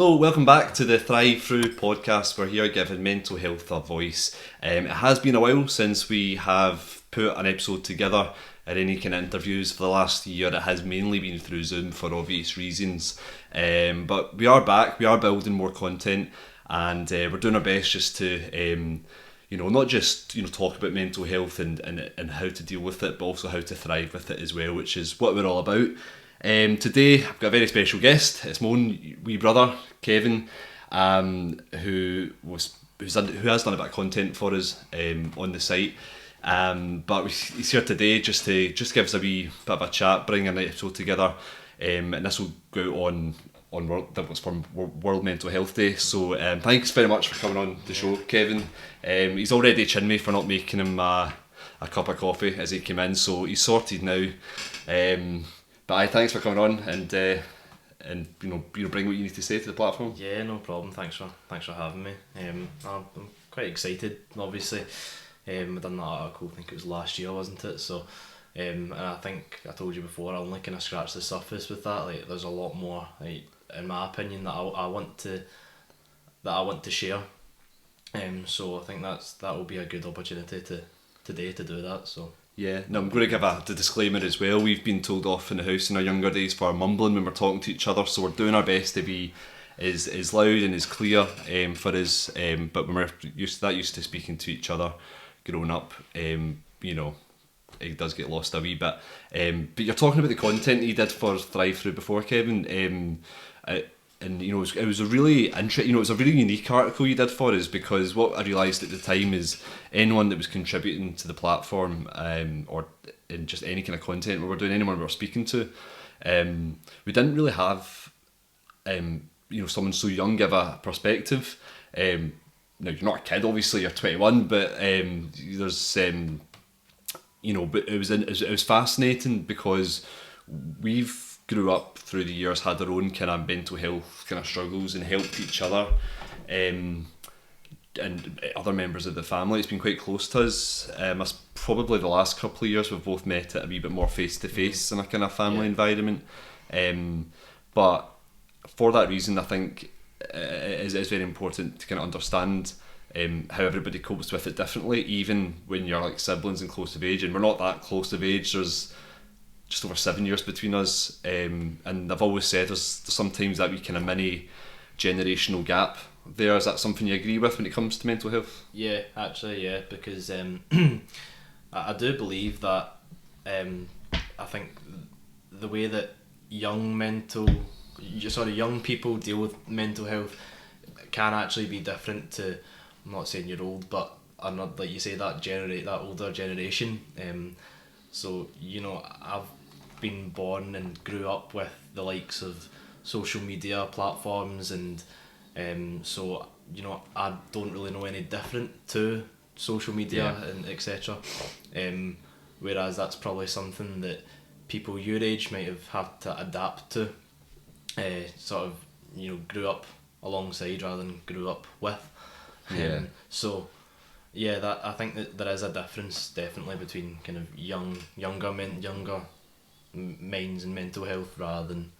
Hello, welcome back to the Thru podcast. We're here giving mental health a voice. It has been a while since we have put an episode together or any kind of interviews for the last year. It has mainly been through Zoom for obvious reasons. But we are back, we are building more content, and we're doing our best just to not just talk about mental health and how to deal with it, but also how to thrive with it as well, which is what we're all about. Today I've got a very special guest. It's my own wee brother, Kevin, who has done a bit of content for us on the site. But he's here today just to give us a wee bit of a chat, bring an episode together, and this will go out on World Mental Health Day. So thanks very much for coming on the show, Kevin. He's already chinned me for not making him a cup of coffee as he came in, so he's sorted now. But thanks for coming on and bring what you need to say to the platform. Yeah, no problem. Thanks for having me. I'm quite excited. Obviously, I done that article. I think it was last year, wasn't it? So, and I think I told you before, I only kind of scratched the surface with that. Like, there's a lot more, like, in my opinion, that I want to share. So I think that will be a good opportunity today to do that. So. Yeah, no, I'm going to give the disclaimer as well. We've been told off in the house in our younger days for mumbling when we're talking to each other, so we're doing our best to be as loud and as clear for us. But when we're used to speaking to each other growing up, it does get lost a wee bit. But you're talking about the content you did for Thru before, Kevin. It was a really interesting. It was a really unique article you did for us, because what I realised at the time is anyone that was contributing to the platform, or in just any kind of content we were doing, anyone we were speaking to, we didn't really have, someone so young give a perspective. Now you're not a kid, obviously you're 21, but there's, but it was fascinating because we've grew up through the years, had our own kind of mental health kind of struggles and helped each other, and other members of the family. It's been quite close to us. It's probably the last couple of years we've both met at a wee bit more face to face in a kind of family environment. But for that reason, I think it is very important to kind of understand how everybody copes with it differently, even when you're like siblings and close of age. And we're not that close of age. There's just over 7 years between us, and I've always said there's sometimes that wee kind of mini generational gap there. Is that something you agree with when it comes to mental health? Yeah, actually, yeah, because I do believe that I think the way that young people deal with mental health can actually be different to, I'm not saying you're old, but I'm not, like you say, that older generation. So, I've been born and grew up with the likes of social media platforms, and so I don't really know any different to social media and etc. Whereas that's probably something that people your age might have had to adapt to, grew up alongside rather than grew up with. So yeah, that I think that there is a difference definitely between kind of younger minds and mental health rather than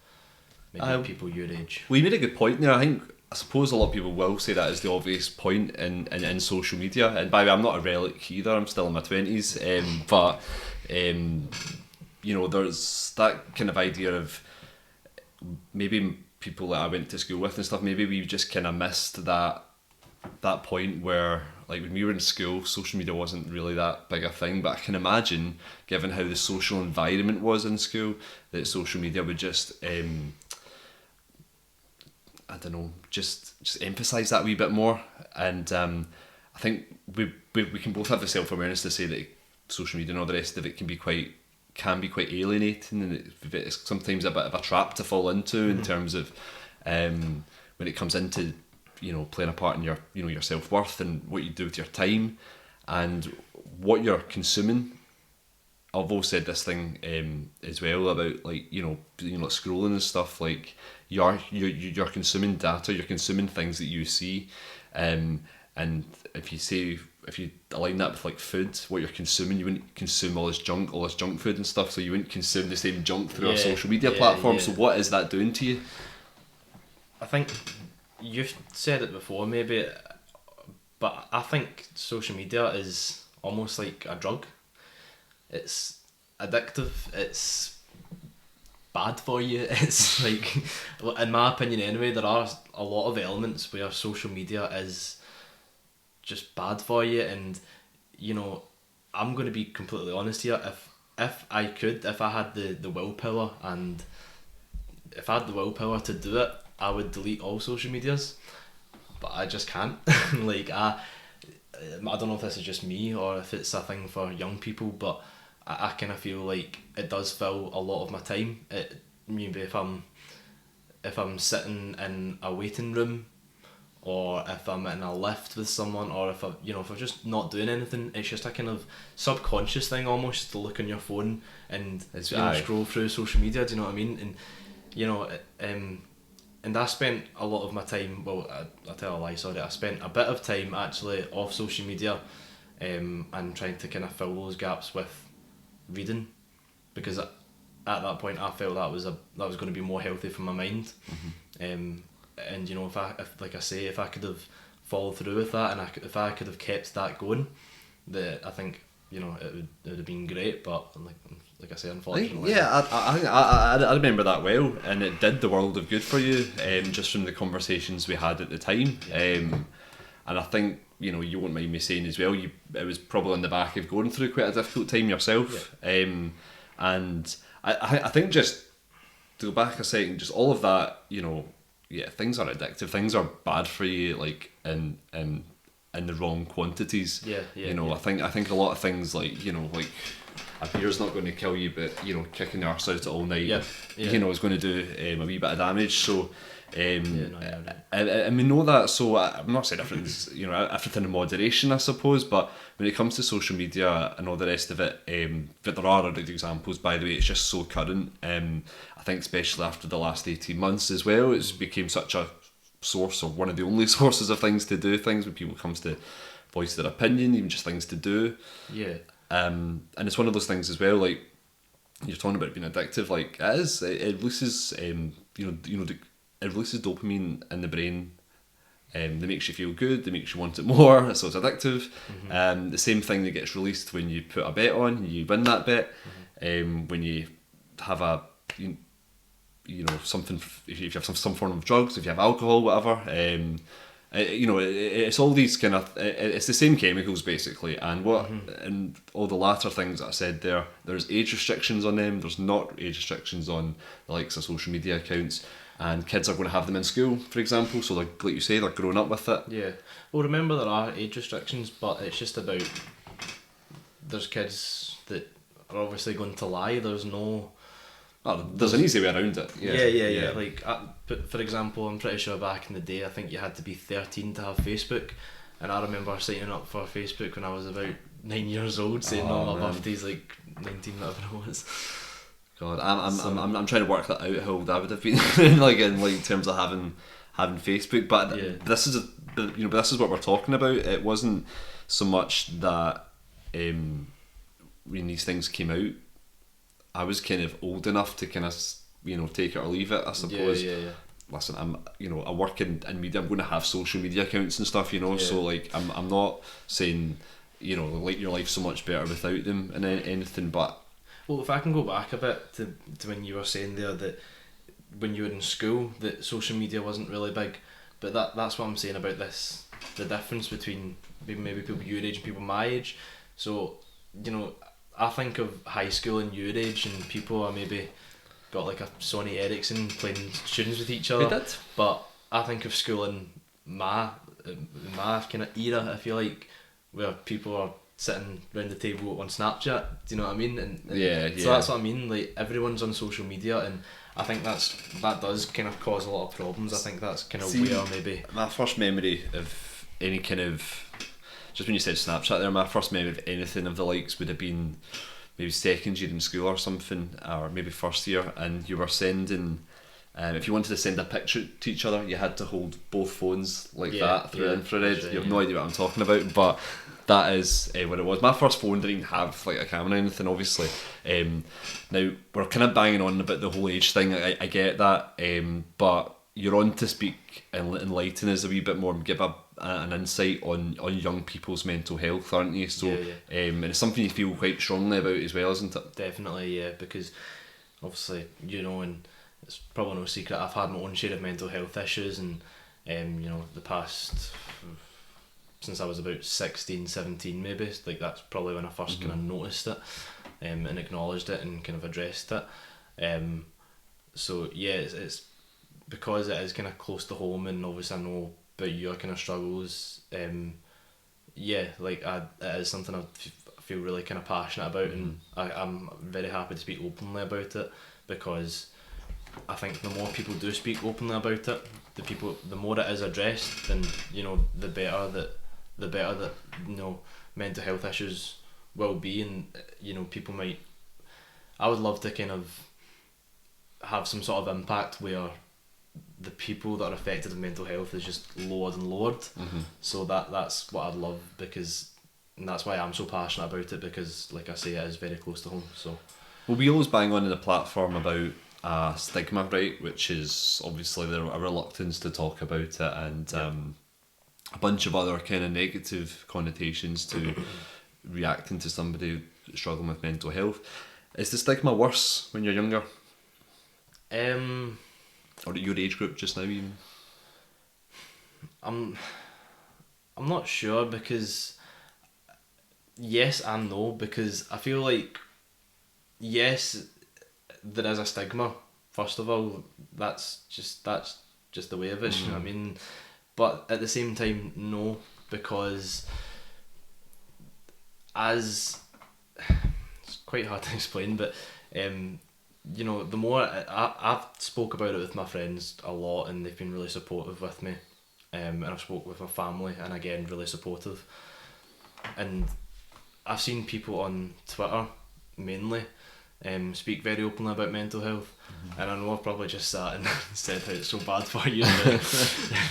maybe people your age. Well, you made a good point there. I suppose a lot of people will say that is the obvious point in social media. And by the way, I'm not a relic either. I'm still in my 20s. But there's that kind of idea of maybe people that I went to school with and stuff. Maybe we just kind of missed that point where, like, when we were in school, social media wasn't really that big a thing. But I can imagine, given how the social environment was in school, that social media would just just emphasise that a wee bit more. And I think we can both have the self-awareness to say that social media and all the rest of it can be quite alienating, and it's sometimes a bit of a trap to fall into in terms of when it comes into playing a part in your your self-worth and what you do with your time and what you're consuming. I've always said this thing as well about like scrolling and stuff. Like you're consuming data, you're consuming things that you see, and if you align that with like food, what you're consuming, you wouldn't consume all this junk food and stuff. So you wouldn't consume the same junk through a social media platform. So what is that doing to you? I think you've said it before maybe, but I think social media is almost like a drug. It's addictive, it's bad for you. It's like, in my opinion anyway, there are a lot of elements where social media is just bad for you. And you know, I'm going to be completely honest here. If I had the willpower, and if I had the willpower to do it, I would delete all social medias, but I just can't. Like, I don't know if this is just me or if it's a thing for young people, but I kind of feel like it does fill a lot of my time. Maybe if I'm sitting in a waiting room, or if I'm in a lift with someone, or if I'm just not doing anything, it's just a kind of subconscious thing almost to look on your phone and scroll through social media. Do you know what I mean? And you know, and I spent a lot of my time. Well, I tell a lie. Sorry, I spent a bit of time actually off social media, and trying to kind of fill those gaps with reading, because at that point I felt that was going to be more healthy for my mind. And you know, if I could have followed through with that, and if I could have kept that going, I think, you know, it would have been great. But like I say, unfortunately, I remember that well, and it did the world of good for you, just from the conversations we had at the time. And I think, you know, you won't mind me saying as well, it was probably on the back of going through quite a difficult time yourself. And I think, just to go back a second, just all of that, you know, things are addictive, things are bad for you, like in the wrong quantities. You know, I think a lot of things, like, you know, like a beer's not going to kill you, but, you know, kicking the arse out all night, you know, is going to do a wee bit of damage. So and we know that, so I'm not saying everything's, you know, everything in moderation, I suppose, but when it comes to social media and all the rest of it, but there are other examples, by the way. It's just so current. I think especially after the last 18 months as well, it's became such a source, or one of the only sources of things to do things when people comes to voice their opinion, even just things to do. And it's one of those things as well, like you're talking about it being addictive, like it releases it releases dopamine in the brain, that makes you feel good, that makes you want it more, so it's addictive. The same thing that gets released when you put a bet on, you win that bet. When you have you know, something, if you have some form of drugs, if you have alcohol, whatever, you know, it's all these kind of, it's the same chemicals basically, and and all the latter things that I said there's age restrictions on them, there's not age restrictions on the likes of social media accounts, and kids are going to have them in school, for example, so like you say, they're growing up with it. Well, remember, there are age restrictions, but it's just about, there's kids that are obviously going to lie. There's no... there's an easy way around it. Yeah. Like, but for example, I'm pretty sure back in the day, I think you had to be 13 to have Facebook, and I remember signing up for Facebook when I was about 9 years old, saying my birthday's like 19, whatever it was. God, I'm trying to work that out, how old I would have been in terms of having Facebook, but this is this is what we're talking about. It wasn't so much that when these things came out, I was kind of old enough to kind of, you know, take it or leave it, I suppose. Listen, I work in media. I'm going to have social media accounts and stuff, you know. So like, I'm not saying, you know, like your life's so much better without them and anything, but. Well, if I can go back a bit to when you were saying there that when you were in school that social media wasn't really big, but that's what I'm saying about this, the difference between maybe people your age and people my age. So, you know, I think of high school and your age, and people are maybe got like a Sony Ericsson playing tunes with each other. We did. But I think of school in my kind of era, I feel like, where people are sitting around the table on Snapchat. Do you know what I mean? And so that's what I mean. Like, everyone's on social media, and I think that does kind of cause a lot of problems. I think that's kind of where maybe my first memory of any kind of, just when you said Snapchat there, my first memory of anything of the likes would have been maybe second year in school or something, or maybe first year, and you were sending, if you wanted to send a picture to each other, you had to hold both phones like that through infrared. Sure, you have no idea what I'm talking about, but that is what it was. My first phone didn't even have like a camera or anything, obviously. Now we're kind of banging on about the whole age thing. I get that, but you're on to speak and enlighten us a wee bit more and give an insight on young people's mental health, aren't you? So, and it's something you feel quite strongly about as well, isn't it? Definitely, yeah, because obviously, and it's probably no secret, I've had my own share of mental health issues, and the past, since I was about 16, 17 maybe, like that's probably when I first kind of noticed it, and acknowledged it and kind of addressed it. So yeah, it's because it is kind of close to home, and obviously I know about your kind of struggles. Like it is something I feel really kind of passionate about, and I'm very happy to speak openly about it, because I think the more people do speak openly about it, the more it is addressed, then the better that mental health issues will be, and people might. I would love to kind of have some sort of impact where the people that are affected with mental health is just lowered and lowered. So that's what I'd love, and that's why I'm so passionate about it, because like I say, it is very close to home. So well, we always bang on in the platform about stigma, right, which is obviously a reluctance to talk about it, and a bunch of other kind of negative connotations to reacting to somebody struggling with mental health. Is the stigma worse when you're younger? Or at your age group just now even? I'm not sure, because yes and no, because I feel like yes, there is a stigma. First of all, that's just the way of it. You know what I mean? But at the same time, no, because it's quite hard to explain, but the more I've spoke about it with my friends a lot, and they've been really supportive with me, and I've spoke with my family, and again really supportive, and I've seen people on Twitter mainly speak very openly about mental health, and I know I've probably just sat and said how it's so bad for you,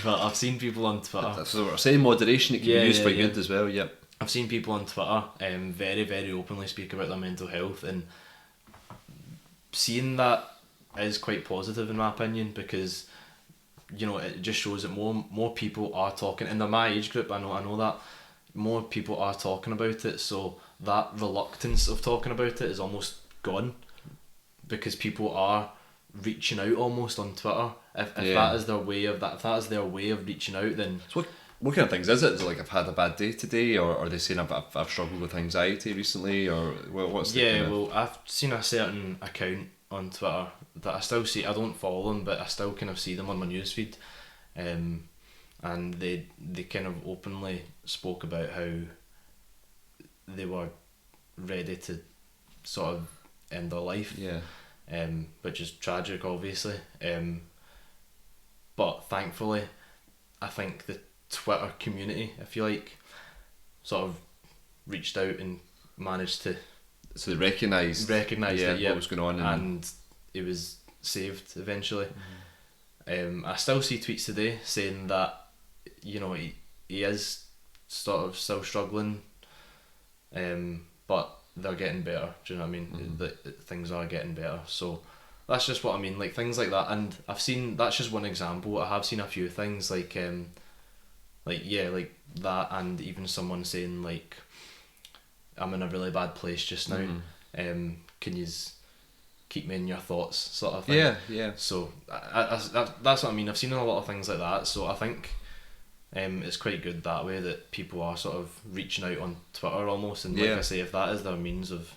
but I've seen people on Twitter. That's what we're saying, moderation, it can be used quite good as well. Yep. I've seen people on Twitter very, very openly speak about their mental health, and seeing that is quite positive in my opinion, because it just shows that more people are talking, and they're my age group. I know that more people are talking about it, so that reluctance of talking about it is almost gone, because people are reaching out almost on Twitter. If that is their way of reaching out, then so what kind of things is it? Is it like, I've had a bad day today, or are they saying I've struggled with anxiety recently, or what's the kind of... Well, I've seen a certain account on Twitter that I still see. I don't follow them, but I still kind of see them on my newsfeed, and they kind of openly spoke about how they were ready to sort of end their life, which is tragic, obviously, but thankfully I think the Twitter community, if you like, sort of reached out and managed to... So they recognised it, what was going on, and it was saved eventually. I still see tweets today saying that he is sort of still struggling, but they're getting better. Do you know what I mean? That things are getting better. So that's just what I mean, like things like that. And I've seen, that's just one example. I have seen a few things like that, and even someone saying like, I'm in a really bad place just now, can you keep me in your thoughts, sort of thing. So that's what I mean. I've seen a lot of things like that, so I think it's quite good that way, that people are sort of reaching out on Twitter almost, and like I say, if that is their means of,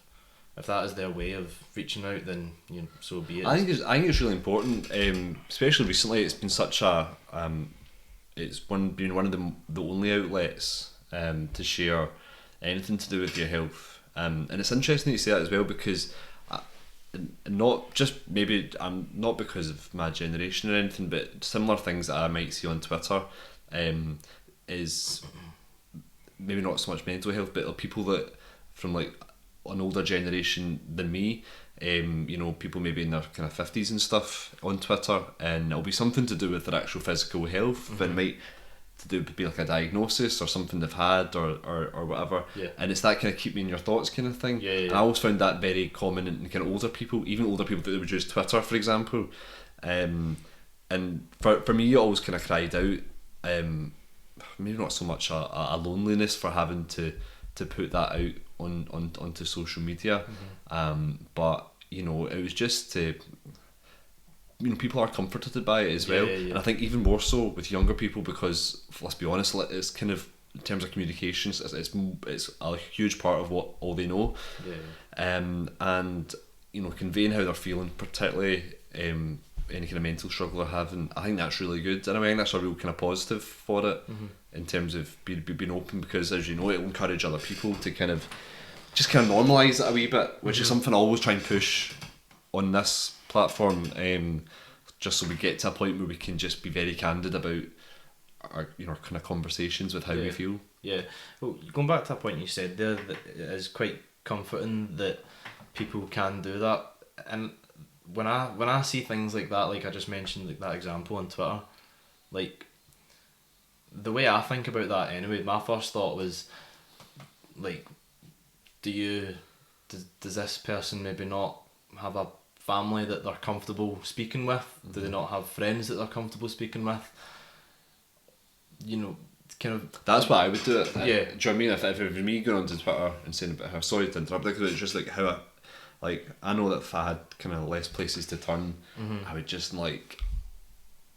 if that is their way of reaching out, then so be it. I think it's really important, especially recently. It's been such a it's been one of the only outlets to share anything to do with your health, and it's interesting that you say that as well, because not just maybe not because of my generation or anything, but similar things that I might see on Twitter is maybe not so much mental health, but people that from like an older generation than me, people maybe in their kind of 50s and stuff on Twitter, and it'll be something to do with their actual physical health, and might to do be like a diagnosis or something they've had or whatever, and it's that kind of keep me in your thoughts kind of thing. And I always found that very common in kind of older people, even older people that would use Twitter, for example. and for me, it always kind of cried out. Maybe not so much a loneliness for having to put that out onto social media, but you know, it was just to, you know, people are comforted by it as well, and I think even more so with younger people, because let's be honest, it's kind of, in terms of communications, it's a huge part of what all they know, and you know, conveying how they're feeling, particularly any kind of mental struggle they're having, I think that's really good, and I think that's a real kind of positive for it, in terms of being open, because as you know, it'll encourage other people to kind of normalise it a wee bit, which is something I always try and push on this platform, just so we get to a point where we can just be very candid about our, you know, kind of conversations with how we feel. Yeah. Well, going back to a point you said there, that it is quite comforting that people can do that, and when I see things like that, like I just mentioned, like that example on Twitter, like the way I think about that anyway, my first thought was like, does this person maybe not have a family that they're comfortable speaking with? Do they not have friends that they're comfortable speaking with? You know, kind of. That's why I would do it. Yeah. Do you know what I mean? If it was me going onto Twitter and saying about her, sorry to interrupt, because it's just like how I know that if I had kind of less places to turn, I would just like,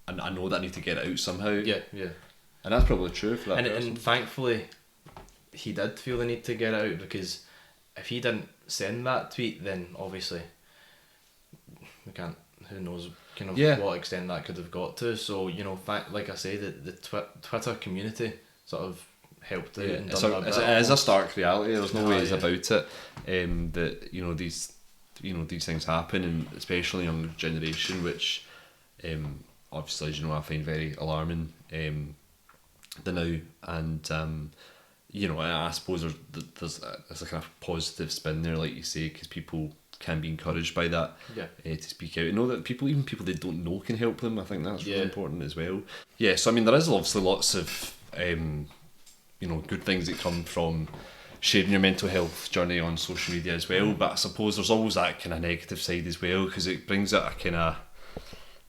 and I know that I need to get it out somehow. Yeah. And that's probably true for that person. And thankfully, he did feel the need to get it out, because if he didn't send that tweet, then obviously we can't. Who knows? Kind of what extent that could have got to. So, you know, like I say, the Twitter community sort of helped it. And it is a stark reality. There's no ways about it. That you know, these things happen, and especially younger generation, which obviously, as you know, I find very alarming. The now, and you know, I suppose there's a kind of positive spin there, like you say, because people can be encouraged by that, to speak out, and know that even people they don't know can help them. I think that's really important as well. Yeah, so I mean, there is obviously lots of you know, good things that come from sharing your mental health journey on social media as well, but I suppose there's always that kind of negative side as well, because it brings out a kind of,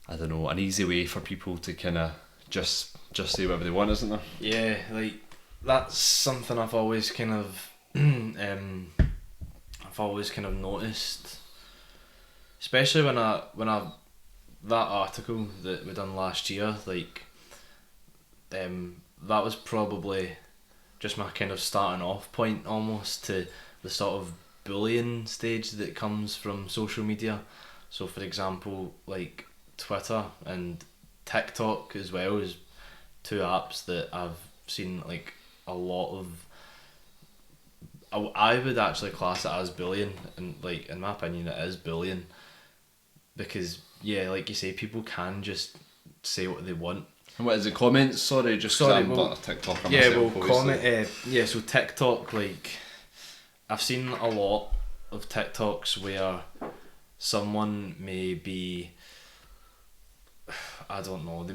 I don't know, an easy way for people to kind of just say whatever they want, isn't there? Yeah, like that's something I've always kind of noticed, especially when I that article that we done last year, like that was probably just my kind of starting off point almost to the sort of bullying stage that comes from social media. So for example, like Twitter and TikTok as well is two apps that I've seen like a lot of. I would actually class it as bullying, and like in my opinion it is bullying, because like you say, people can just say what they want. And what is it, comments? Sorry, I'm not a TikToker myself, comment. So TikTok, like I've seen a lot of TikToks where someone may be, I don't know,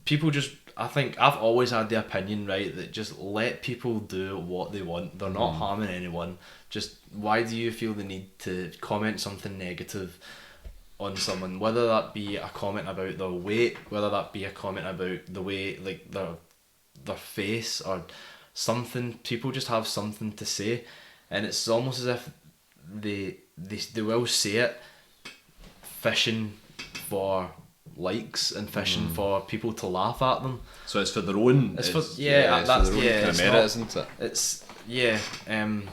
people just, I think I've always had the opinion, right, that just let people do what they want. They're not harming anyone. Just why do you feel the need to comment something negative on someone, whether that be a comment about their weight, whether that be a comment about the way, like their face or something. People just have something to say, and it's almost as if they will say it fishing for likes and fishing for people to laugh at them. So it's for their own. That's for their own kind of merit, isn't it? It's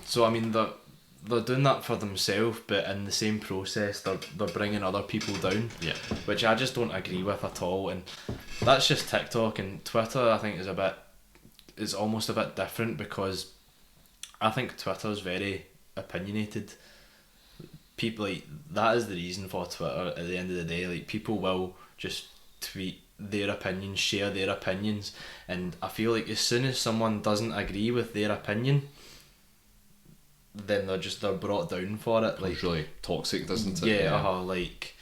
so I mean they're doing that for themselves, but in the same process they're bringing other people down. Yeah. Which I just don't agree with at all, and that's just TikTok. And Twitter I think is almost a bit different, because I think Twitter's very opinionated. People, like, that is the reason for Twitter at the end of the day. Like, people will just tweet their opinions, share their opinions, and I feel like as soon as someone doesn't agree with their opinion, then they're brought down for it. Like, it's really toxic, doesn't it? Yeah. Like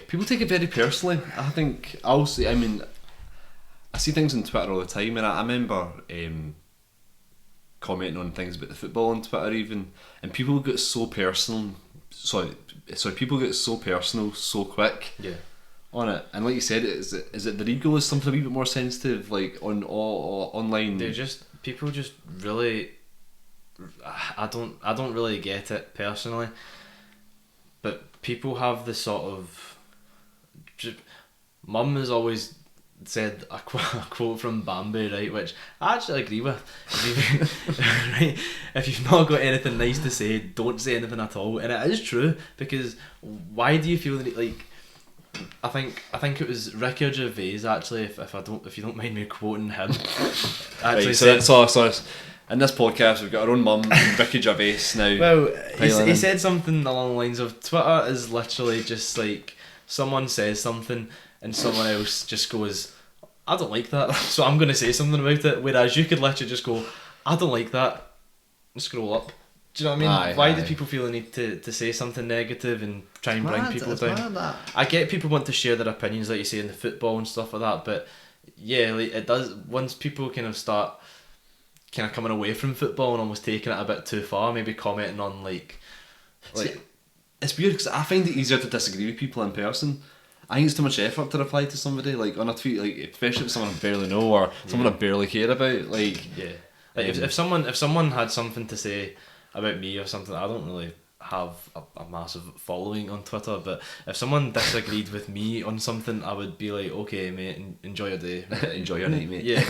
people take it very personally. I think I see things on Twitter all the time, and I remember commenting on things about the football on Twitter even, and people get so personal. People get so personal so quick. Yeah. on it. And like you said, is it their ego is something a wee bit more sensitive, like online? People just really. I don't really get it personally, but people have this sort of. Mum has always said a quote from Bambi, right, which I actually agree with. Right, if you've not got anything nice to say, don't say anything at all, and it is true, because why do you feel like? I think it was Ricky Gervais actually. If you don't mind me quoting him, actually right, so in this podcast we've got our own mum, Ricky Gervais now. Well, he said something along the lines of Twitter is literally just like someone says something and someone else just goes, I don't like that, so I'm going to say something about it. Whereas you could literally just go, I don't like that, and scroll up. Do you know what I mean? Why do people feel the need to say something negative and try and bring people down? I get people want to share their opinions, like you say, in the football and stuff like that, but yeah, like it does. Once people kind of start kind of coming away from football and almost taking it a bit too far, maybe commenting on like it's weird because I find it easier to disagree with people in person. I think it's too much effort to reply to somebody like on a tweet, like especially if someone I barely know or someone I barely care about. Like if someone had something to say about me or something, I don't really have a massive following on Twitter, but if someone disagreed with me on something, I would be like, okay mate, enjoy your day. Enjoy your night, mate. Yeah,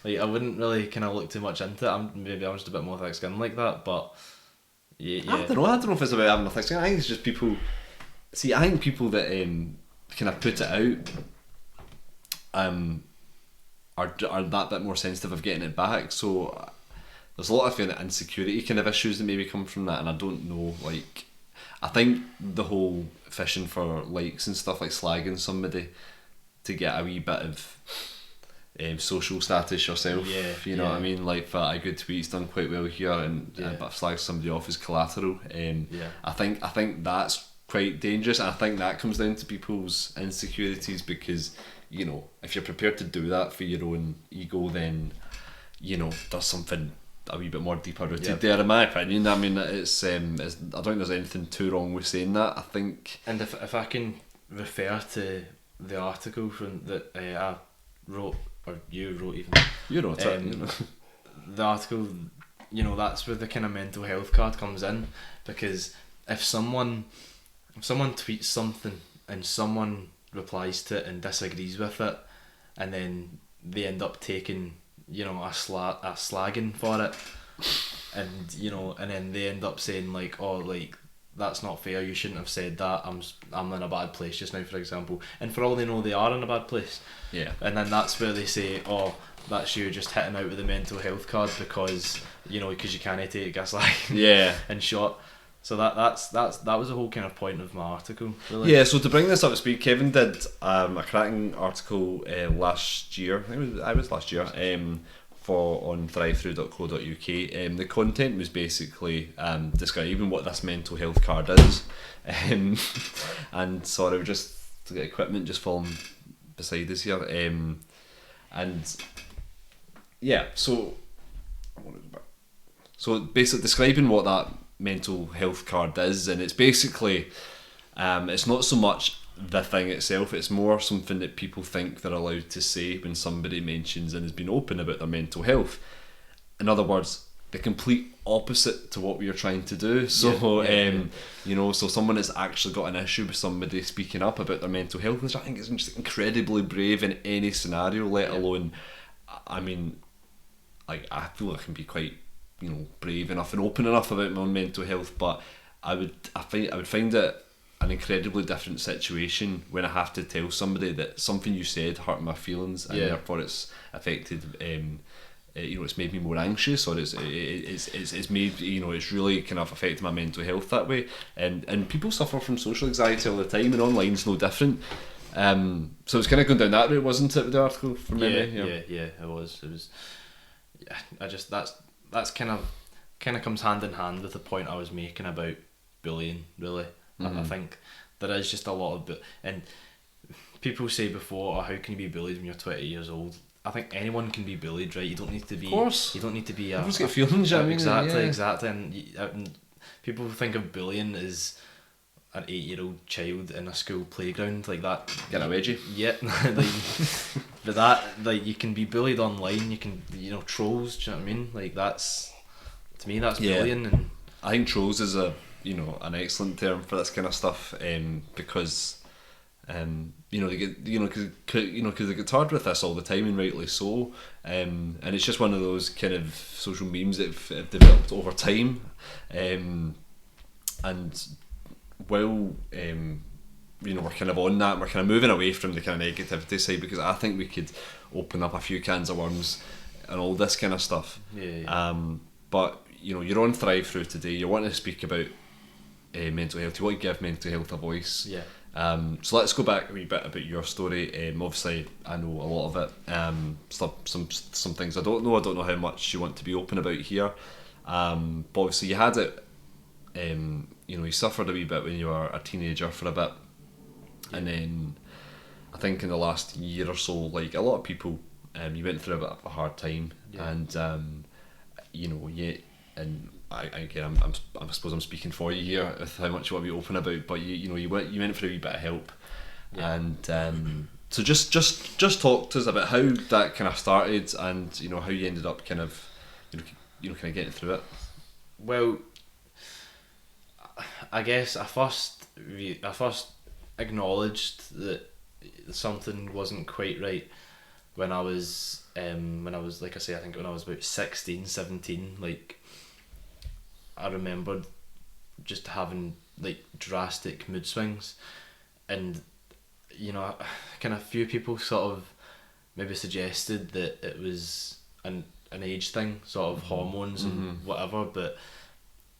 like I wouldn't really kind of look too much into it. I'm just a bit more thick-skinned like that, but yeah. I don't know if it's about having a thick skin. I think it's just people. See, I think people that kind of put it out are that bit more sensitive of getting it back. So there's a lot of kind of insecurity kind of issues that maybe come from that, and I don't know. Like, I think the whole fishing for likes and stuff, like slagging somebody to get a wee bit of social status yourself. You know what I mean? Like, for a good tweet's done quite well here, and but I've slagged somebody off as collateral. I think that's quite dangerous, and I think that comes down to people's insecurities, because you know, if you're prepared to do that for your own ego, then you know there's something a wee bit more deeper rooted there, in my opinion. I mean, it's I don't think there's anything too wrong with saying that. I think, and if I can refer to the article from that I wrote, or you wrote even, you wrote it, you know. The article, you know, that's where the kind of mental health card comes in, because if someone tweets something and someone replies to it and disagrees with it, and then they end up taking, you know, a slagging for it, and you know, and then they end up saying like, oh, like that's not fair, you shouldn't have said that, I'm in a bad place just now, for example, and for all they know they are in a bad place, and then that's where they say, oh, that's you just hitting out with the mental health card because you know, because you can't take a slag and shot. So that was the whole kind of point of my article, really. Yeah, so to bring this up to speed, Kevin did a cracking article last year, I think it was last year, on thrivethru.co.uk. The content was basically describing what this mental health card is, and sorry, just to get equipment just falling beside us here, and yeah, so basically describing what that mental health card is, and it's basically it's not so much the thing itself, it's more something that people think they're allowed to say when somebody mentions and has been open about their mental health. In other words, the complete opposite to what we are trying to do. So you know, so someone has actually got an issue with somebody speaking up about their mental health, which I think is just incredibly brave in any scenario, let alone, I mean, like, I feel I can be quite, you know, brave enough and open enough about my own mental health, but I would find it an incredibly different situation when I have to tell somebody that something you said hurt my feelings, and therefore it's affected, you know, it's made me more anxious, or it's made, you know, it's really kind of affected my mental health that way, and people suffer from social anxiety all the time, and online's no different. So it's kind of going down that route, wasn't it, with the article from memory? Yeah, it was. Yeah, I just that's kind of comes hand in hand with the point I was making about bullying, really. I think there is just a lot of and people say before, oh, how can you be bullied when you're 20 years old? I think anyone can be bullied, right? You don't need to be. Of course. You don't need to be. Everyone's got feelings. I mean, exactly. And people think of bullying as an 8-year-old child in a school playground like that. Get a wedgie. Yep. Like, but that, like, you can be bullied online. You can, trolls. Do you know what I mean? Like, that's, to me, that's bullying. And I think trolls is an excellent term for this kind of stuff, because they get because they get tarred with this all the time, and rightly so. And it's just one of those kind of social memes that have developed over time. And while we're kind of on that, we're kind of moving away from the kind of negativity side, because I think we could open up a few cans of worms and all this kind of stuff. But you're on Thrive Through today. You're wanting to speak about mental health. You want to give mental health a voice. So let's go back a wee bit about your story. Obviously, I know a lot of it. Some things I don't know. I don't know how much you want to be open about here. But obviously, you had it. You suffered a wee bit when you were a teenager for a bit, and then I think in the last year or so, like a lot of people, you went through a bit of a hard time, and I suppose I'm speaking for you here with how much you want to be open about, but you went for a wee bit of help, and so just talk to us about how that kind of started, and how you ended up kind of kind of getting through it. Well, I guess I first acknowledged that something wasn't quite right when I was like I say, I think when I was about 16, 17, like I remembered just having like drastic mood swings, and kind of few people sort of maybe suggested that it was an age thing, sort of hormones and whatever, but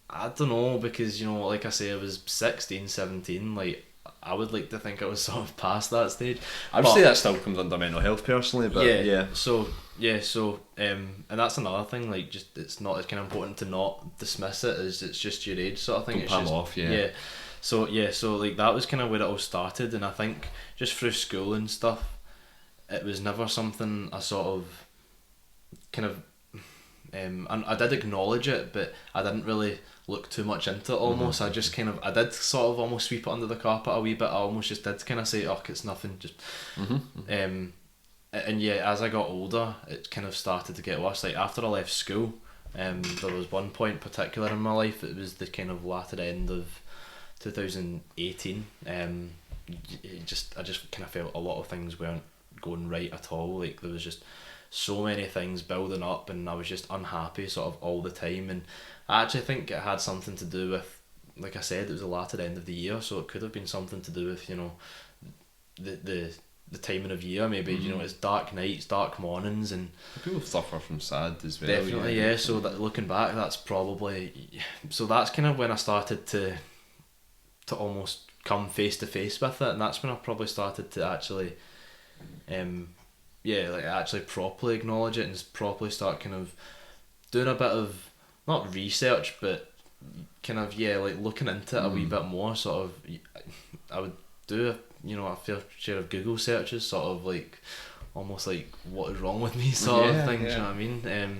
I don't know, because like I say, I was 16, 17, like I would like to think I was sort of past that stage. I would say that still comes under mental health personally, but and that's another thing, like it's kind of important to not dismiss it as it's just your age sort of thing. Don't palm off, So like that was kind of where it all started, and I think just through school and stuff, it was never something I sort of kind of and I did acknowledge it, but I didn't really look too much into it almost. I just kind of, I did sort of almost sweep it under the carpet a wee bit. I almost just did kind of say, oh, it's nothing, just and as I got older, it kind of started to get worse. Like after I left school, there was one point particular in my life, it was the kind of latter end of 2018. I just kind of felt a lot of things weren't going right at all. Like there was just so many things building up, and I was just unhappy sort of all the time. And I actually think it had something to do with, like I said, it was the latter end of the year, so it could have been something to do with the timing of year, maybe. It's dark nights, dark mornings, and people suffer from SAD as well. Definitely, so that looking back, that's kind of when I started to almost come face to face with it, and that's when I probably started to actually actually properly acknowledge it and just properly start kind of doing a bit of, not research, but kind of like looking into it a wee bit more. Sort of, I would do a fair share of Google searches, sort of like almost like what is wrong with me sort of thing. Do you know what I mean?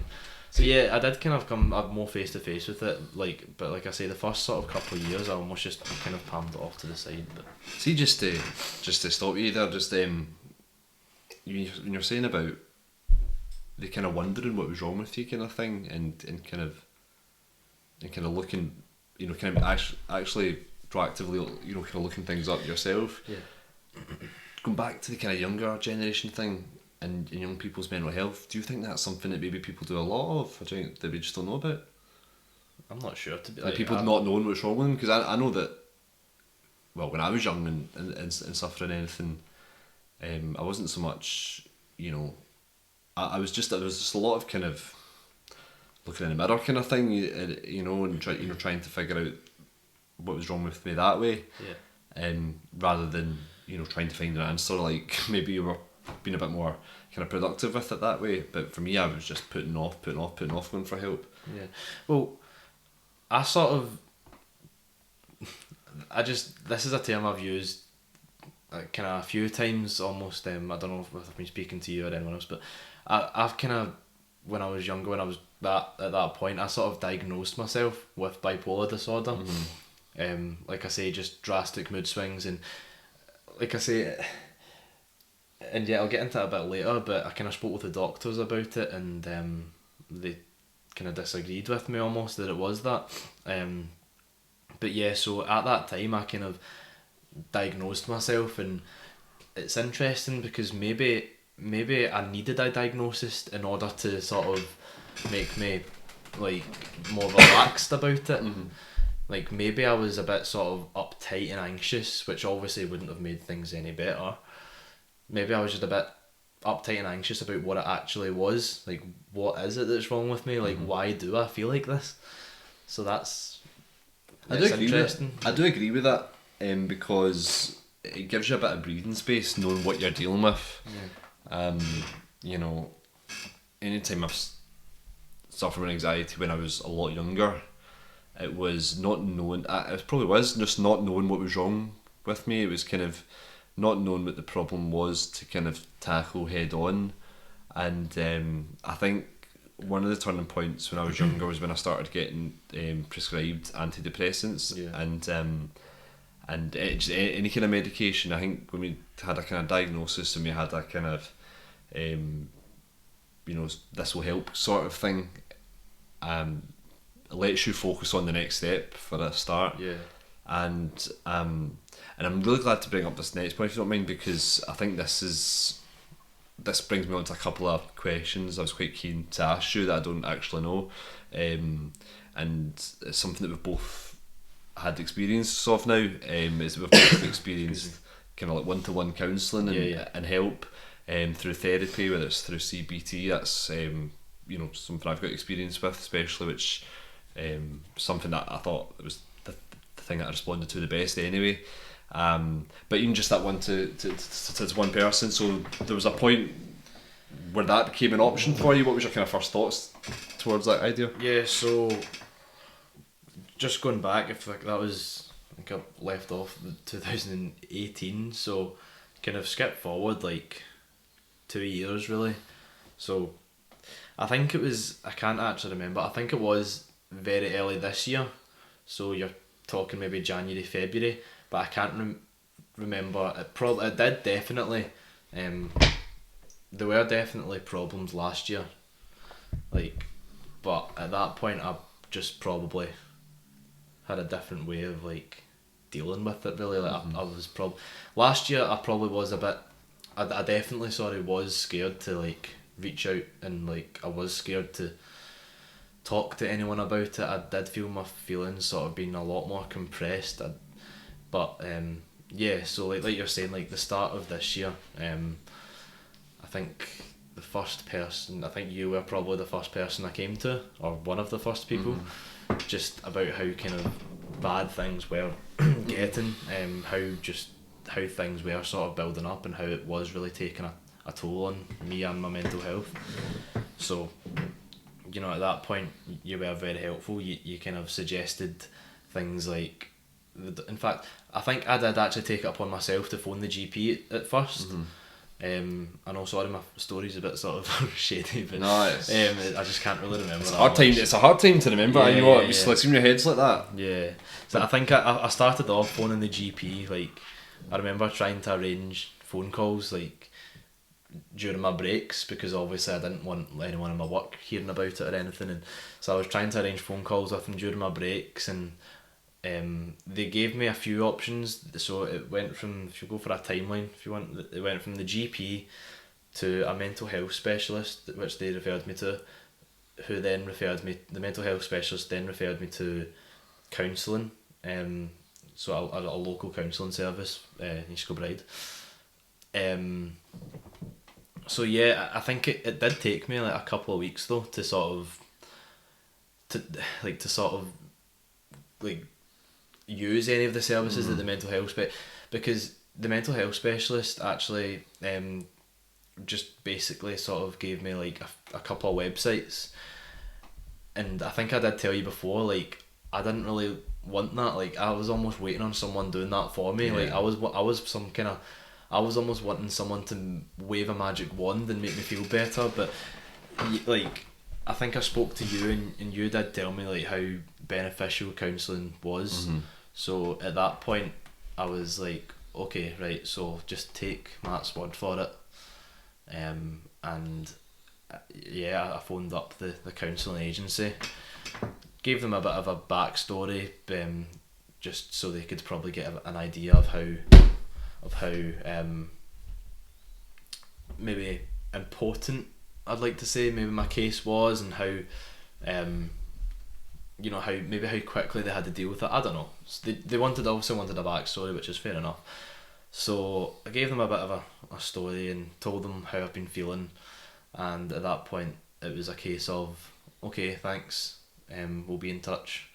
So I did kind of come up more face to face with it. But like I say, the first sort of couple of years, I almost just kind of palmed it off to the side. But see, just to stop you there, just when you're saying about the kind of wondering what was wrong with you kind of thing, and kind of looking, kind of actually proactively, kind of looking things up yourself. Going back to the kind of younger generation thing and young people's mental health, do you think that's something that maybe people do a lot of, or do you think that we just don't know about? I'm not sure, to be like people not knowing what's wrong with them, because I know that, well, when I was young and suffering anything, I wasn't so much, I was just a lot of kind of looking in the mirror kind of thing, and trying to figure out what was wrong with me that way, rather than trying to find an answer. Like maybe you were being a bit more kind of productive with it that way, but for me, I was just putting off going for help. Well, this is a term I've used kind of a few times almost. I don't know if I've been speaking to you or anyone else, but I've kind of, when I was younger, when I was at that point, I sort of diagnosed myself with bipolar disorder. Like I say, just drastic mood swings, and like I say, and yeah, I'll get into it a bit later, but I kind of spoke with the doctors about it, and they kind of disagreed with me almost that it was that. But yeah, so at that time I kind of diagnosed myself, and it's interesting because maybe I needed a diagnosis in order to sort of make me like more relaxed about it. Mm-hmm. Like maybe I was a bit sort of uptight and anxious, which obviously wouldn't have made things any better. Maybe I was just a bit uptight and anxious about what it actually was. Like, what is it that's wrong with me? Like, why do I feel like this? So that's interesting. I do agree with that, because it gives you a bit of breathing space knowing what you're dealing with. Yeah. You know, anytime I've suffered with anxiety when I was a lot younger, it was not knowing. It probably was just not knowing what was wrong with me. It was kind of not knowing what the problem was to kind of tackle head on, and I think one of the turning points when I was younger was when I started getting prescribed antidepressants. Yeah. And any kind of medication. I think when we had a kind of diagnosis and we had a kind of this will help sort of thing, it lets you focus on the next step for a start. Yeah. And I'm really glad to bring up this next point, if you don't mind, because I think this brings me on to a couple of questions I was quite keen to ask you that I don't actually know, and it's something that we've both had experience of now, is we've both experienced kind of like one-to-one counselling and help through therapy, whether it's through CBT. That's something I've got experience with, especially, which something that I thought it was the thing that I responded to the best anyway. But even just that one to one person, so there was a point where that became an option for you. What was your kind of first thoughts towards that idea? Yeah, so just going back, if like that was, I think I left off 2018, so kind of skip forward like 2 years really. So I think it was, I can't actually remember, I think it was very early this year, so you're talking maybe January, February, but I can't remember. It did definitely, there were definitely problems last year, like, but at that point I just probably had a different way of like dealing with it really. Like I was last year I probably was a bit, I definitely was scared to like reach out, and like I was scared to talk to anyone about it. I did feel my feelings sort of being a lot more compressed, but yeah, so like you're saying, like the start of this year, I think the first person, I think you were probably the first person I came to, or one of the first people, just about how kind of bad things were getting, how things were sort of building up, and how it was really taking a toll on me and my mental health. So, at that point you were very helpful. You kind of suggested things like, in fact I think I did actually take it upon myself to phone the GP at first. I know, sorry, my story's a bit sort of shady, but no, I just can't really remember. It's a hard time to remember. Yeah, You know what? yeah. It's like in your head's like that. Yeah. So I think I started off phoning the GP. Like I remember trying to arrange phone calls like during my breaks, because obviously I didn't want anyone in my work hearing about it or anything, and so I was trying to arrange phone calls with them during my breaks, and they gave me a few options. So it went from, if you go for a timeline, if you want, it went from the GP to a mental health specialist, which they referred me to, who then referred me, the mental health specialist then referred me to counselling, so a local counselling service, East Kilbride. So yeah, I think it did take me like a couple of weeks though to sort of use any of the services that the mental health because the mental health specialist actually just basically sort of gave me like a couple of websites, and I think I did tell you before, like I didn't really want that. Like I was almost waiting on someone doing that for me. Like I was almost wanting someone to wave a magic wand and make me feel better, but like I think I spoke to you, and you did tell me like how beneficial counselling was. So at that point, I was like, okay, right, so just take Matt's word for it. And yeah, I phoned up the counselling agency, gave them a bit of a backstory, just so they could probably get an idea of how maybe important, I'd like to say, maybe my case was, and how how quickly they had to deal with it. I don't know. So they also wanted a backstory, which is fair enough. So I gave them a bit of a story and told them how I've been feeling, and at that point it was a case of, okay, thanks, we'll be in touch.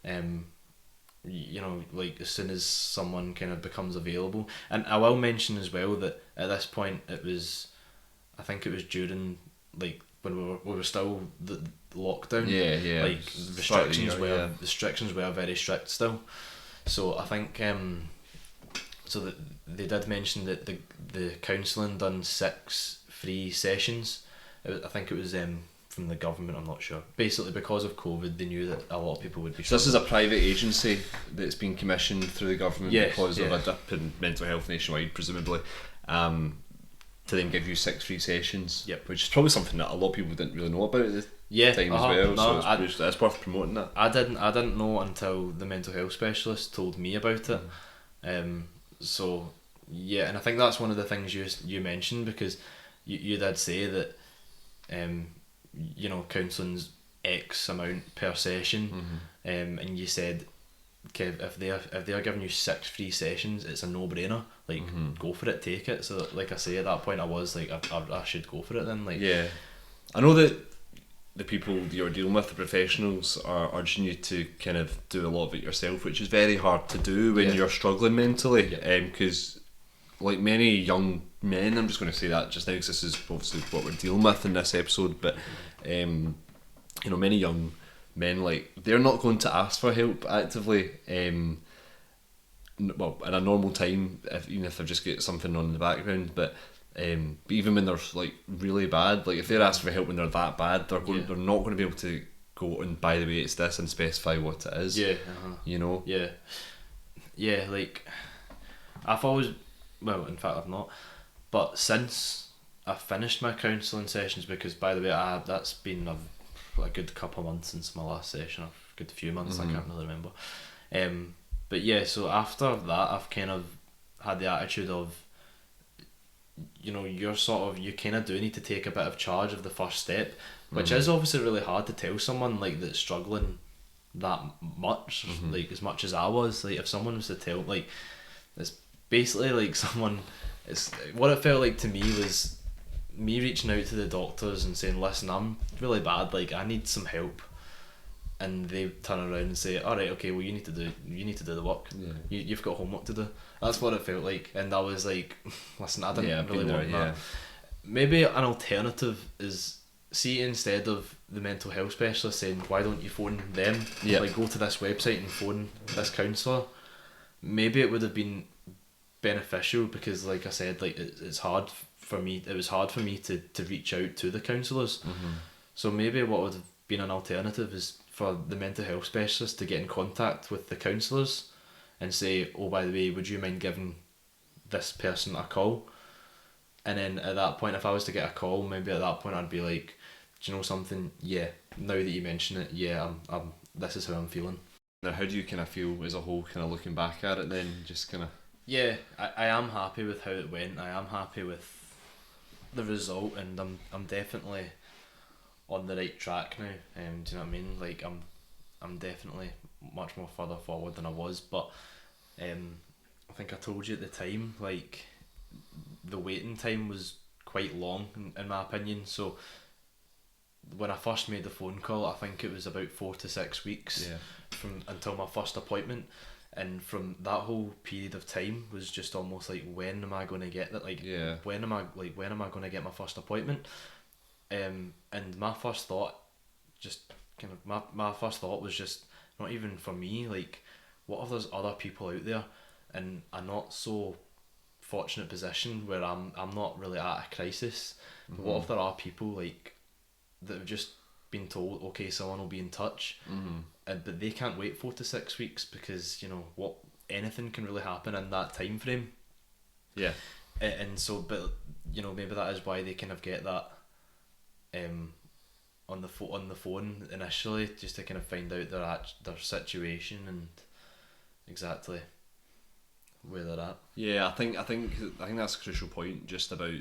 Like as soon as someone kind of becomes available. And I will mention as well that at this point I think it was during, like, when we were still the lockdown. Yeah. Like restrictions were very strict still. So I think so that they did mention that the counselling done 6 free sessions. I think it was from the government, I'm not sure. Basically, because of COVID, they knew that a lot of people would be. So this is a private agency that's been commissioned through the government because of a dip in mental health nationwide, presumably, to then give you 6 free sessions. Yep. Which is probably something that a lot of people didn't really know about at the time as well. No, so it's worth promoting that. I didn't know until the mental health specialist told me about it. So yeah, and I think that's one of the things you mentioned, because you did say that counselling's X amount per session, and you said, Kev, if they are giving you 6 free sessions, it's a no-brainer. Like, go for it, take it. So like I say, at that point I was like, I should go for it then. Like, yeah, I know that the people you're dealing with, the professionals, are urging you to kind of do a lot of it yourself, which is very hard to do when you're struggling mentally, because like many young men, I'm just going to say that just now because this is obviously what we're dealing with in this episode, but many young men, like, they're not going to ask for help actively, well, in a normal time, even if they've just got something on in the background, but even when they're like really bad, like if they're asking for help when they're that bad, they're not going to be able to go, and by the way, it's this, and specify what it is. Like, I've always, well, in fact I've not, but since I finished my counselling sessions, because by the way, that's been a good couple of months since my last session, a good few months, I can't really remember, but yeah, so after that I've kind of had the attitude of, you kind of do need to take a bit of charge of the first step, which is obviously really hard to tell someone like that's struggling that much, like as much as I was. Like, if someone was to tell, like, it's basically like it's what it felt like to me was me reaching out to the doctors and saying, listen, I'm really bad, like, I need some help, and they turn around and say, alright, okay, well, you need to do the work. You've got homework to do. That's what it felt like, and I was like, listen, I didn't really want that. Maybe an alternative is, see, instead of the mental health specialist saying, why don't you phone them, like, go to this website and phone this counsellor, maybe it would have been beneficial, because like I said, like, it was hard for me to reach out to the counsellors. So maybe what would have been an alternative is for the mental health specialist to get in contact with the counsellors and say, oh, by the way, would you mind giving this person a call? And then at that point, if I was to get a call, maybe at that point I'd be like, do you know something? Yeah, now that you mention it, I'm this is how I'm feeling. Now, how do you kind of feel as a whole, kind of looking back at it then, just kind of... Yeah, I am happy with how it went. I am happy with the result, and I'm definitely on the right track now. Do you know what I mean? Like, I'm definitely much more further forward than I was, but I think I told you at the time, like, the waiting time was quite long in my opinion. So when I first made the phone call, I think it was about 4 to 6 weeks from until my first appointment, and from that whole period of time was just almost like, when am I going to get that? Like, when am I going to get my first appointment? And my first thought, just kind of my first thought was just, not even for me, like, what if there's other people out there in a not so fortunate position where I'm not really at a crisis, but what if there are people, like, that have just been told, okay, someone will be in touch, but they can't wait 4 to 6 weeks because, you know, anything can really happen in that time frame. Yeah. And so, but, you know, maybe that is why they kind of get that on the phone initially, just to kind of find out their situation and exactly where they're at. Yeah, I think that's a crucial point, just about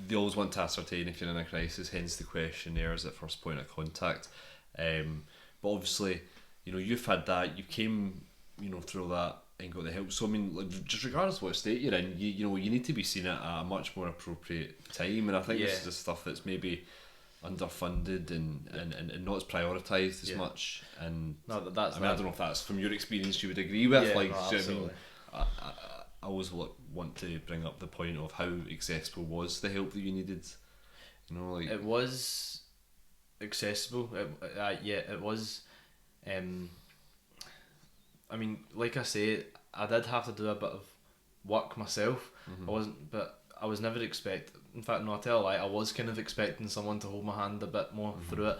they always want to ascertain if you're in a crisis, hence the questionnaire as at first point of contact. But obviously, you know, you've had that, you came, you know, through that and got the help. So I mean, like, just regardless of what state you're in, you know, you need to be seen at a much more appropriate time. And I think this is the stuff that's maybe underfunded and not as prioritised as much. And no, I don't know if that's from your experience you would agree with. Yeah, like, no, do you know what I mean? absolutely. I always want to bring up the point of how accessible was the help that you needed. You know, like, it was accessible. It was. I mean, like I say, I did have to do a bit of work myself. I was never in fact, no, I tell a lie, I was kind of expecting someone to hold my hand a bit more through it,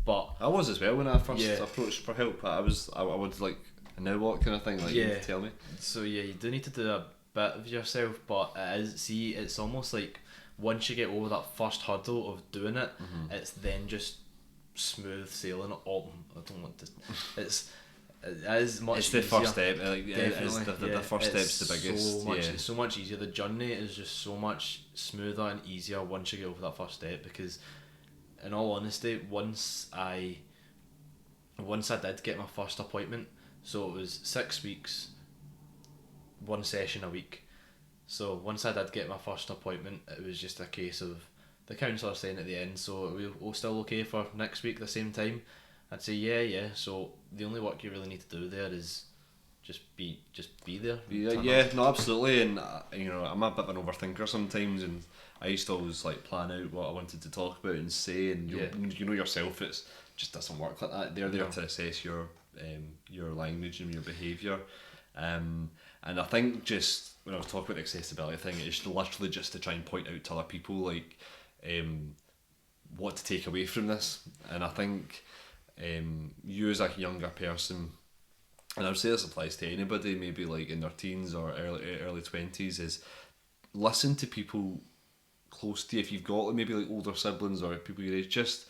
but I was as well when I first approached for help. I would like, and now what kind of thing, like, you tell me. So yeah, you do need to do a bit of yourself, but it's almost like once you get over that first hurdle of doing it, it's then just smooth sailing. I don't want to. It is much. It's the easier. first step. Like, Definitely, the first step's the biggest. It's so much easier. The journey is just so much smoother and easier once you get over that first step. Because, in all honesty, once I did get my first appointment, so it was 6 weeks, 1 session a week. So once I did get my first appointment, it was just a case of the counsellor saying at the end, so are we still okay for next week the same time? I'd say yeah. So the only work you really need to do there is just be there. No, absolutely. And you know, I'm a bit of an overthinker sometimes, and I used to always like plan out what I wanted to talk about and say, and you know yourself, it's just doesn't work like that. They're there to assess your language and your behaviour. And I think just when I was talking about the accessibility thing, it's literally just to try and point out to other people like what to take away from this. And I think you as a younger person, and I would say this applies to anybody maybe like in their teens or early 20s, is listen to people close to you. If you've got like, maybe like older siblings or people your age, just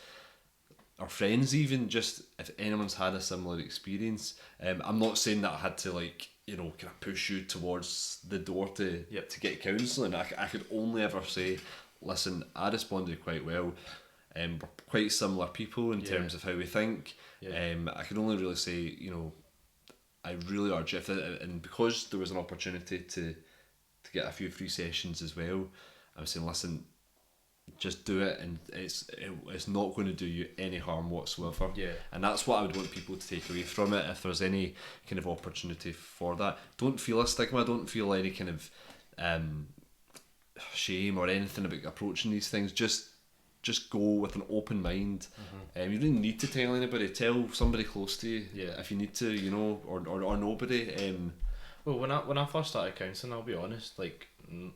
or friends even, just if anyone's had a similar experience. I'm not saying that I had to like, you know, kind of push you towards the door to get counselling. I could only ever say, listen, I responded quite well. We're quite similar people in terms of how we think. I can only really say, you know, I really urge it, and because there was an opportunity to get a few free sessions as well, I was saying, listen, just do it, and it's not going to do you any harm whatsoever. And that's what I would want people to take away from it. If there's any kind of opportunity for that, don't feel a stigma, don't feel any kind of shame or anything about approaching these things. Just go with an open mind. You don't need to tell anybody. Tell somebody close to you if you need to, you know, or nobody. Well, when I first started counselling, I'll be honest, like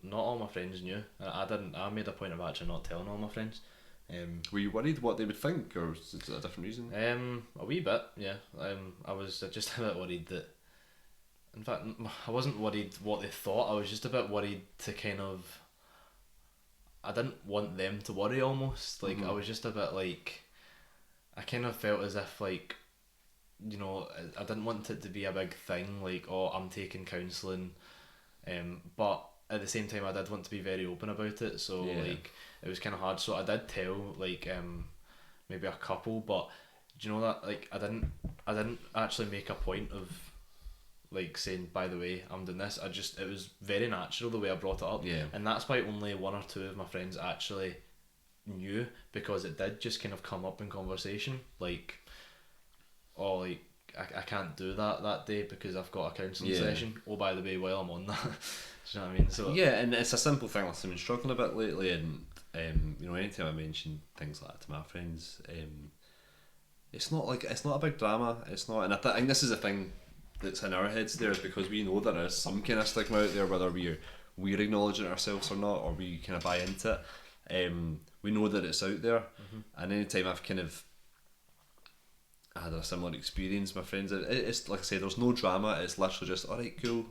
not all my friends knew. I made a point of actually not telling all my friends. Were you worried what they would think, or was it a different reason? A wee bit, yeah. I was just a bit worried that. In fact, I wasn't worried what they thought. I was just a bit worried to kind of. I didn't want them to worry almost. Like, I was just a bit like, I kind of felt as if like, you know, I didn't want it to be a big thing, like, oh, I'm taking counselling. But at the same time, I did want to be very open about it. So like, it was kind of hard. So I did tell like maybe a couple, but do you know that like I didn't actually make a point of like saying, by the way, I'm doing this. It was very natural the way I brought it up, and that's why only 1 or 2 of my friends actually knew, because it did just kind of come up in conversation, like, oh, like I can't do that day because I've got a counselling session. Oh, by the way, while I'm on that, do you know what I mean? So and it's a simple thing. I've been struggling a bit lately, and you know, anytime I mention things like that to my friends, it's not a big drama. It's not, and I think this is a thing that's in our heads there, is because we know there is some kind of stigma out there, whether we're acknowledging it ourselves or not, or we kind of buy into it. we know that it's out there, and anytime I've kind of had a similar experience, my friends, it's like I say, there's no drama. It's literally just, all right, cool.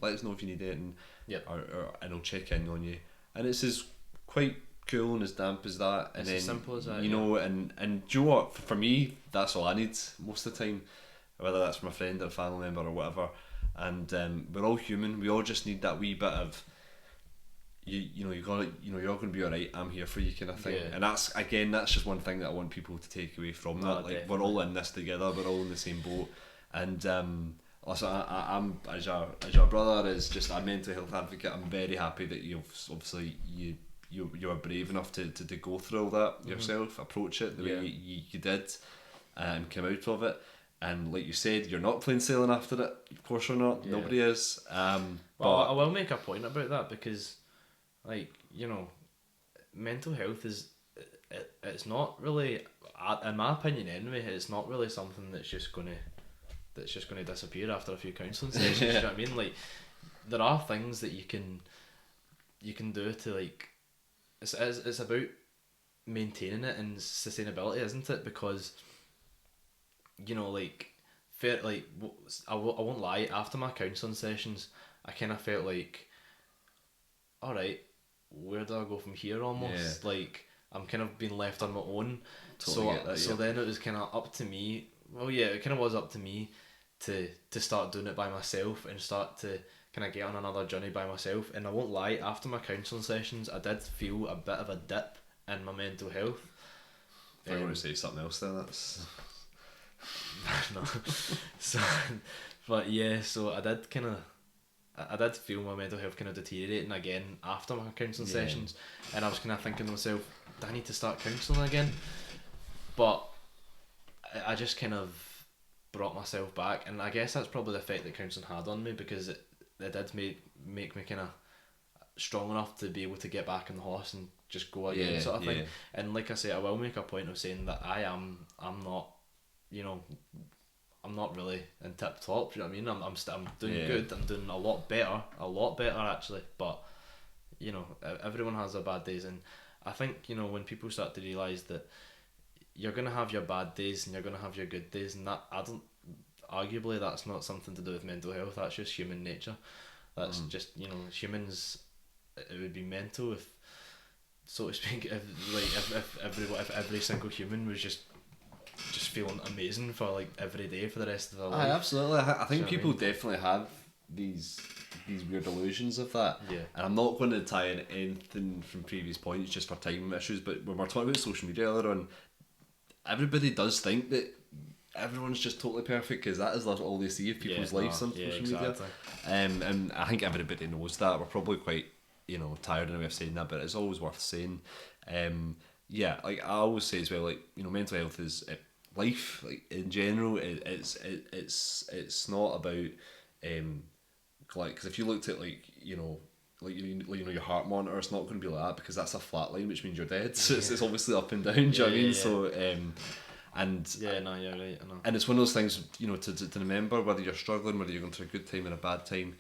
Let us know if you need anything, and I'll check in on you. And it's as quite cool and as damp as that. And It's then as simple as that, you know. And do you know what? For me, that's all I need most of the time, whether that's from a friend or a family member or whatever. And we're all human. We all just need that wee bit of. You know, you're all going to be alright, I'm here for you kind of thing. Yeah. And that's just one thing that I want people to take away from that. Like, we're all in this together, we're all in the same boat. And also, I'm as your brother, is just a mental health advocate. I'm very happy that you were brave enough to go through all that yourself, approach it the way you did, and come out of it. And like you said, you're not plain sailing after it. Of course you're not. Yeah. Nobody is. Well, But I will make a point about that, because, like, you know, mental health it's not really, in my opinion anyway, it's not really something that's just gonna disappear after a few counselling sessions. You know what I mean? Like, there are things that you can do to, like, it's about maintaining it and sustainability, isn't it? Because, you know, like, I won't lie, after my counselling sessions, I kind of felt like, alright, where do I go from here almost? Like, I'm kind of being left on my own. Totally get that, So then it was kind of up to me, it kind of was up to me to start doing it by myself and start to kind of get on another journey by myself. And I won't lie, after my counselling sessions, I did feel a bit of a dip in my mental health. if I want to say something else then, that's... No. So I did feel my mental health kind of deteriorating again after my counselling sessions, and I was kind of thinking to myself, do I need to start counselling again? But I just kind of brought myself back, and I guess that's probably the effect that counselling had on me, because it did make me kind of strong enough to be able to get back in the horse and just go again, sort of thing. And like I say, I will make a point of saying that I'm not, you know, I'm not really in tip top. You know what I mean? I'm doing good. I'm doing a lot better actually. But you know, everyone has their bad days, and I think, you know, when people start to realise that you're gonna have your bad days and you're gonna have your good days, and that, arguably that's not something to do with mental health. That's just human nature. That's just, you know, humans. It would be mental if, so to speak, if every single human was just feeling amazing for like every day for the rest of their life. Absolutely. I think people definitely have these weird illusions of that. Yeah. And I'm not going to tie in anything from previous points just for time issues, but when we're talking about social media earlier on, everybody does think that everyone's just totally perfect, because that is all they see of people's lives on social media. And I think everybody knows that. We're probably quite, you know, tired in a way of saying that, but it's always worth saying. Like I always say as well, like, you know, mental health is life, like in general. It's not about like, because if you looked at like you know your heart monitor, it's not going to be like that, because that's a flat line, which means you're dead. So it's obviously up and down. Do you know what I mean? So and you're right. I know. And it's one of those things, you know, to remember, whether you're struggling, whether you're going through a good time or a bad time.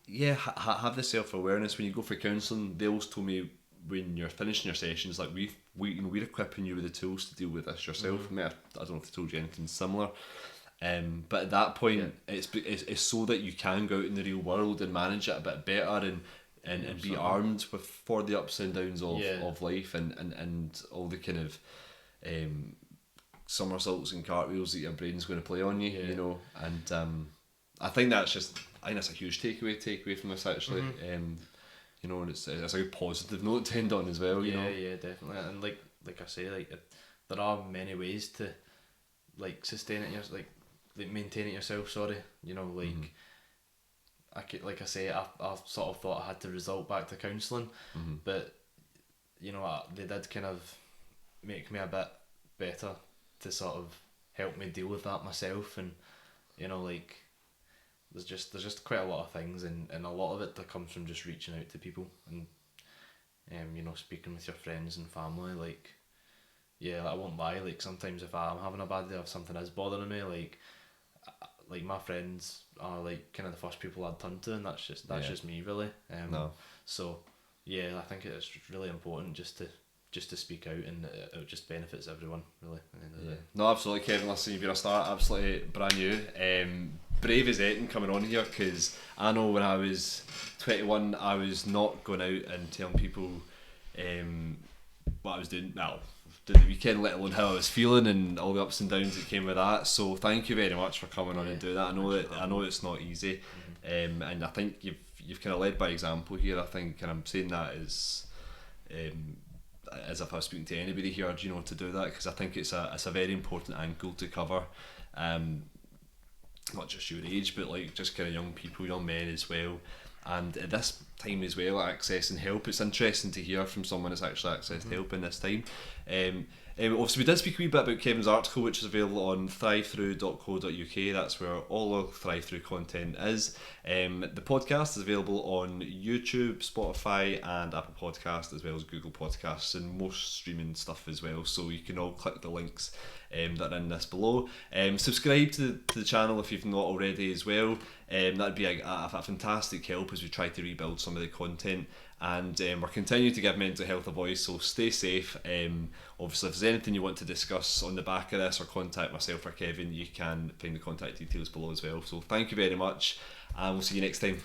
Have the self-awareness. When you go for counselling, they always told me, when you're finishing your sessions, like we're equipping you with the tools to deal with this yourself. I don't know if they told you anything similar, but at that point, it's so that you can go out in the real world and manage it a bit better, and be armed for the ups and downs of life, and all the kind of somersaults and cartwheels that your brain's going to play on you, you know. And I think that's a huge takeaway from this, actually. You know, and it's a good positive note to end on as well. You know? Yeah, definitely. And like I say, like there are many ways to like sustain it, like maintain it yourself. Sorry, you know, like I sort of thought I had to resort back to counselling, but you know, they did kind of make me a bit better to sort of help me deal with that myself. And you know, like, there's just quite a lot of things, and a lot of it that comes from just reaching out to people and you know, speaking with your friends and family. Like, I won't lie, like sometimes if I'm having a bad day, if something is bothering me, like my friends are like kind of the first people I'd turn to, and that's just me, really. No. So Yeah, I think it's really important just to speak out, and it just benefits everyone really at the end of the day. No, absolutely, Kevin. Listen, you've been a start, absolutely brand new. Brave as anything coming on here, because I know when I was 21, I was not going out and telling people what I was doing. Well, doing the weekend, let alone how I was feeling and all the ups and downs that came with that. So thank you very much for coming on and doing that. I know it's not easy, and I think you've kind of led by example here. I think, and I'm saying that as if I was speaking to anybody here, to do that, because I think it's a very important angle to cover. Not just your age, but like just kind of young people, young men as well. And at this time as well, accessing help, it's interesting to hear from someone that's actually accessed help in this time. Obviously, we did speak a wee bit about Kevin's article, which is available on thrivethru.co.uk. That's where all our Thrive Thru content is. The podcast is available on YouTube, Spotify, and Apple Podcasts, as well as Google Podcasts, and most streaming stuff as well. So you can all click the links that are in this below. Subscribe to the channel if you've not already as well. That'd be a fantastic help as we try to rebuild some of the content. And we're continuing to give mental health a voice, so stay safe. Obviously, if there's anything you want to discuss on the back of this or contact myself or Kevin, you can find the contact details below as well. So thank you very much, and we'll see you next time.